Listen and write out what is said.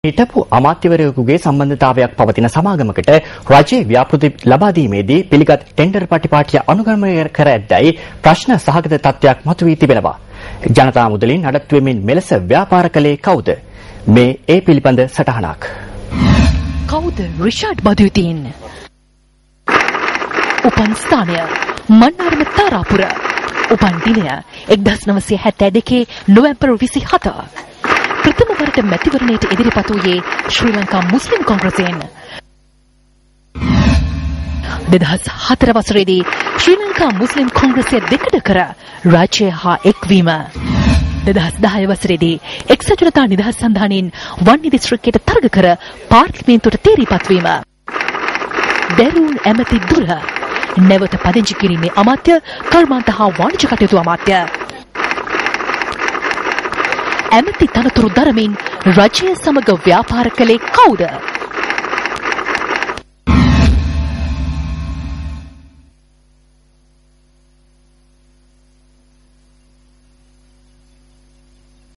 හිටපු අමාත්‍යවරයෙකුගේ සම්බන්ධතාවයක් පවතින සමාගමකට රජයේ ව්‍යාපෘති ලබා දීමේදී පිළිගත් ටෙන්ඩර් පටිපාටිය අනුගමනය කර ඇද්දැයි ප්‍රශ්න සහගත තත්ත්වයක් මතුවී තිබෙනවා. ජනතා මුදලින් නඩත්තු වෙමින් මෙලෙස ව්‍යාපාර කළේ කවුද? මේ ඒ පිළිබඳ සටහනක්. කවුද රිෂාඩ් බදුතින්? උපන් ස්ථානය මන්නාරම තාරාපුර. උපන් දිනය 1972 නොවැම්බර් 27. ප්‍රථම වරට මැතිවරණයට ඉදිරිපත් වූයේ ශ්‍රී ලංකා මුස්ලිම් කොංග්‍රසයෙන්. 2004 වසරේදී ශ්‍රී ලංකා මුස්ලිම් කොංග්‍රසය දෙකඩ කර රාජ්‍ය හා එක්වීම. 2010 වසරේදී එක්සත් ජනතා නිදහස් සන්ධානයෙන් වන්නි දිස්ත්‍රික්කයට තරග කර පාර්ලිමේන්තුවට තේරීපත් වීම. දරුණු ඇමති දුර නැවත පදිංචි කිරීමේ අමාත්‍ය කර්මාන්ත හා වාණිජ කටයුතු අමාත්‍ය. ඇමති තනතුරු දරමින් රජය සමග ව්‍යාපාර කළේ කවුද?